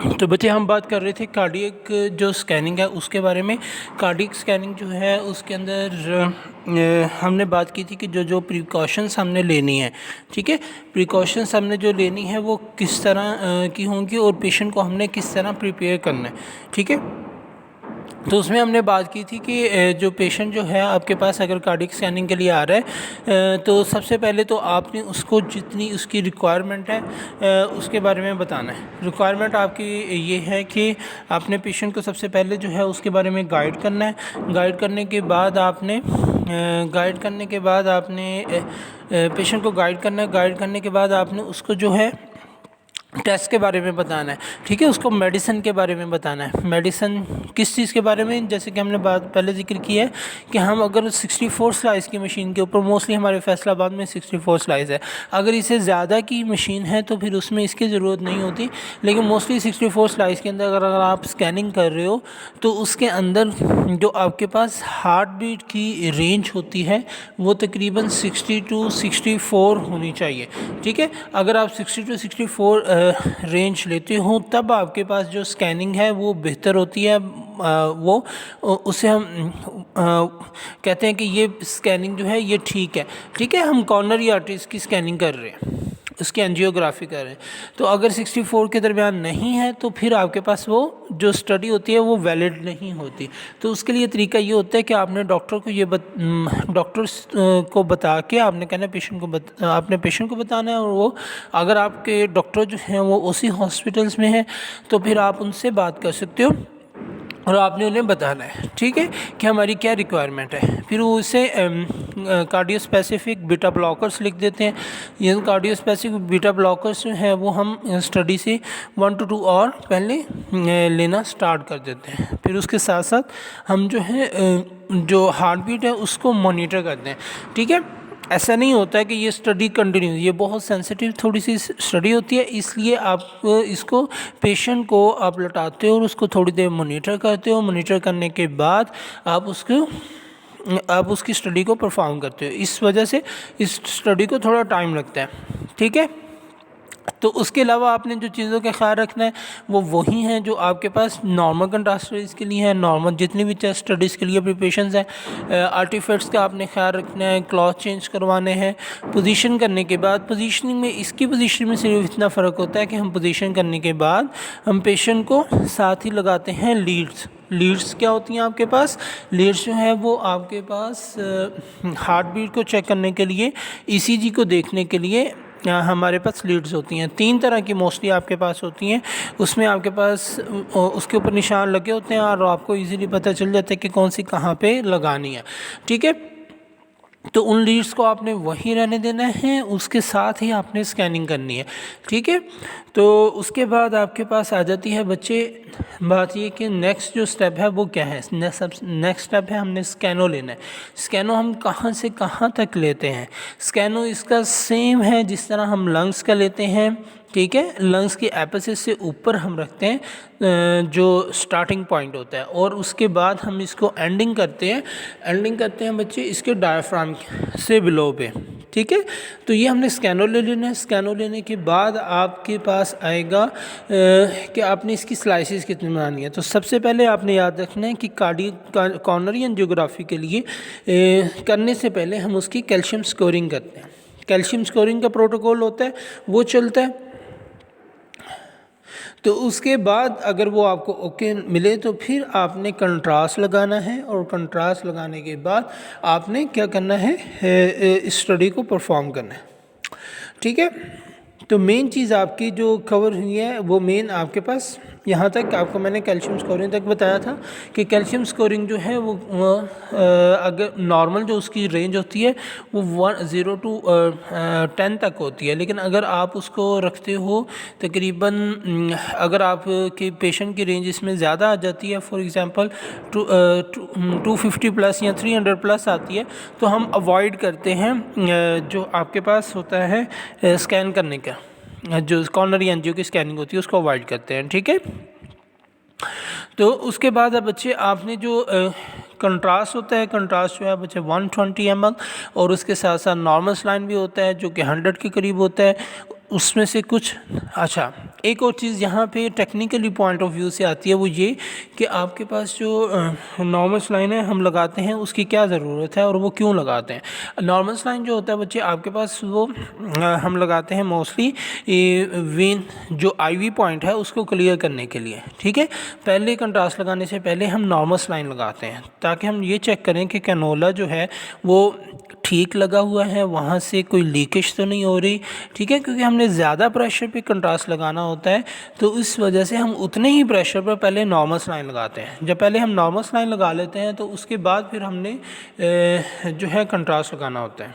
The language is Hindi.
तो बच्चे हम बात कर रहे थे कार्डियक जो स्कैनिंग है उसके बारे में। कार्डियक स्कैनिंग जो है उसके अंदर हमने बात की थी कि जो जो प्रिकॉशंस हमने लेनी है, ठीक है, प्रिकॉशंस हमने जो लेनी है वो किस तरह की होंगी और पेशेंट को हमने किस तरह प्रिपेयर करना है, ठीक है। तो उसमें हमने बात की थी कि जो पेशेंट जो है आपके पास अगर कार्डियक स्कैनिंग के लिए आ रहा है तो सबसे पहले तो आपने उसको जितनी उसकी रिक्वायरमेंट है उसके बारे में बताना है। रिक्वायरमेंट आपकी ये है कि आपने पेशेंट को सबसे पहले जो है उसके बारे में गाइड करना है। गाइड करने के बाद आपने पेशेंट को गाइड करना है। गाइड करने के बाद आपने उसको जो है टेस्ट के बारे में बताना है, ठीक है। उसको मेडिसिन के बारे में बताना है। मेडिसिन किस चीज़ के बारे में, जैसे कि हमने बात पहले जिक्र की है कि हम अगर 64 स्लाइस की मशीन के ऊपर, मोस्टली हमारे फैसलाबाद में 64 स्लाइस है, अगर इसे ज़्यादा की मशीन है तो फिर उसमें इसकी ज़रूरत नहीं होती। लेकिन मोस्टली 64 स्लाइस के अंदर अगर आप स्कैनिंग कर रहे हो तो उसके अंदर जो आपके पास हार्ट बीट की रेंज होती है वो तकरीबन 60 टू 64 होनी चाहिए, ठीक है। अगर आप 60 टू 64 रेंज लेते हो तब आपके पास जो स्कैनिंग है वो बेहतर होती है। वो उसे हम कहते हैं कि ये स्कैनिंग जो है ये ठीक है, ठीक है। हम कॉर्नरी आर्टरीज की स्कैनिंग कर रहे हैं, उसकी एंजियोग्राफी कर रहे हैं। तो अगर 64 के दरमियान नहीं है तो फिर आपके पास वो जो स्टडी होती है वो वैलिड नहीं होती। तो उसके लिए तरीका ये होता है कि आपने डॉक्टर को बता के आपने कहना आपने पेशेंट को बताना है, और वो अगर आपके डॉक्टर जो हैं वो उसी हॉस्पिटल्स में हैं तो फिर आप उनसे बात कर सकते हो और आपने उन्हें बताना है, ठीक है, कि हमारी क्या रिक्वायरमेंट है। फिर वो उसे कार्डियो स्पेसिफिक बीटा ब्लॉकर्स लिख देते हैं। ये कार्डियो स्पेसिफिक बीटा ब्लॉकर्स जो हैं वो हम स्टडी से 1 to 2 और पहले लेना स्टार्ट कर देते हैं। फिर उसके साथ साथ हम जो है जो हार्ट बीट है उसको मॉनिटर करते हैं, ठीक है। ऐसा नहीं होता है कि ये स्टडी कंटिन्यू, ये बहुत सेंसिटिव थोड़ी सी स्टडी होती है, इसलिए आप इसको पेशेंट को आप लटाते हो और उसको थोड़ी देर मॉनिटर करते हो। मॉनिटर करने के बाद आप उसकी स्टडी को परफॉर्म करते हो। इस वजह से इस स्टडी को थोड़ा टाइम लगता है, ठीक है। तो उसके अलावा आपने जो चीज़ों का ख्याल रखना है वो वही हैं जो आपके पास नॉर्मल कंट्रास्ट स्टडीज़ के लिए है। नॉर्मल जितनी भी चेस्ट स्टडीज़ के लिए प्रिपरेशंस हैं, आर्टिफैक्ट्स का आपने ख्याल रखना है, क्लॉथ चेंज करवाने हैं। पोजीशन करने के बाद, पोजीशनिंग में इसकी पोजीशन में सिर्फ इतना फ़र्क होता है कि हम पोजीशन करने के बाद हम पेशेंट को साथ ही लगाते हैं लीड्स क्या होती हैं आपके पास? लीड्स जो है वो आपके पास हार्ट बीट को चेक करने के लिए, ईसीजी को देखने के लिए हमारे पास लीड्स होती हैं। 3 तरह की मोस्टली आपके पास होती हैं। उसमें आपके पास उसके ऊपर निशान लगे होते हैं और आपको इजीली पता चल जाता है कि कौन सी कहाँ पे लगानी है, ठीक है। तो उन लीड्स को आपने वहीं रहने देना है, उसके साथ ही आपने स्कैनिंग करनी है, ठीक है। तो उसके बाद आपके पास आ जाती है बच्चे बात ये कि नेक्स्ट जो स्टेप है वो क्या है। नेक्स्ट स्टेप है हमने स्कैनो लेना है। स्कैनो हम कहाँ से कहाँ तक लेते हैं? स्कैनो इसका सेम है जिस तरह हम लंग्स का लेते हैं, ठीक है। लंग्स की एपिसिस से ऊपर हम रखते हैं जो स्टार्टिंग पॉइंट होता है, और उसके बाद हम इसको एंडिंग करते हैं बच्चे इसके डायफ्राम से बिलो पे, ठीक है। तो ये हमने स्कैनो ले लेना है। स्कैनो लेने के बाद आपके पास आएगा कि आपने इसकी स्लाइसिस कितनी बनानी है। तो सबसे पहले आपने याद रखना है कि कॉर्नरी एंजियोग्राफी के लिए करने से पहले हम उसकी कैल्शियम स्कोरिंग करते हैं। कैल्शियम स्कोरिंग का प्रोटोकॉल होता है, वो चलता है। तो उसके बाद अगर वो आपको ओके मिले तो फिर आपने कंट्रास्ट लगाना है, और कंट्रास्ट लगाने के बाद आपने क्या करना है, इस स्टडी को परफॉर्म करना है, ठीक है। तो मेन चीज़ आपकी जो कवर हुई है वो मेन आपके पास यहाँ तक आपको मैंने कैल्शियम स्कोरिंग तक बताया था कि कैल्शियम स्कोरिंग जो है वो अगर नॉर्मल जो उसकी रेंज होती है वो 0 to 10 तक होती है। लेकिन अगर आप उसको रखते हो तकरीबन, अगर आप के पेशेंट की रेंज इसमें ज़्यादा आ जाती है, फॉर एग्ज़ाम्पल 250 प्लस या 300 प्लस आती है, तो हम अवॉइड करते हैं जो आपके पास होता है स्कैन करने का, जो कॉर्नरी एंजियो की स्कैनिंग होती है उसको अवॉइड करते हैं, ठीक है। तो उसके बाद अब बच्चे आपने जो कंट्रास्ट होता है, कंट्रास्ट जो है बच्चे 120 ml, और उसके साथ साथ नॉर्मल सलाइन भी होता है जो कि 100 के करीब होता है। उसमें से कुछ। अच्छा, एक और चीज़ यहाँ पे टेक्निकली पॉइंट ऑफ व्यू से आती है, वो ये कि आपके पास जो नॉर्मल लाइन है हम लगाते हैं उसकी क्या ज़रूरत है और वो क्यों लगाते हैं। नॉर्मल लाइन जो होता है बच्चे आपके पास वो हम लगाते हैं मोस्टली वेन जो आईवी पॉइंट है उसको क्लियर करने के लिए, ठीक है। पहले कंट्रास्ट लगाने से पहले हम नॉर्मल लाइन लगाते हैं ताकि हम ये चेक करें कि कैनोला जो है वो ठीक लगा हुआ है, वहाँ से कोई लीकेज तो नहीं हो रही, ठीक है। क्योंकि हमने ज़्यादा प्रेशर पे कंट्रास्ट लगाना होता है तो इस वजह से हम उतने ही प्रेशर पर पहले नॉर्मल लाइन लगाते हैं। जब पहले हम नॉर्मल लाइन लगा लेते हैं तो उसके बाद फिर हमने जो है कंट्रास्ट लगाना होता है।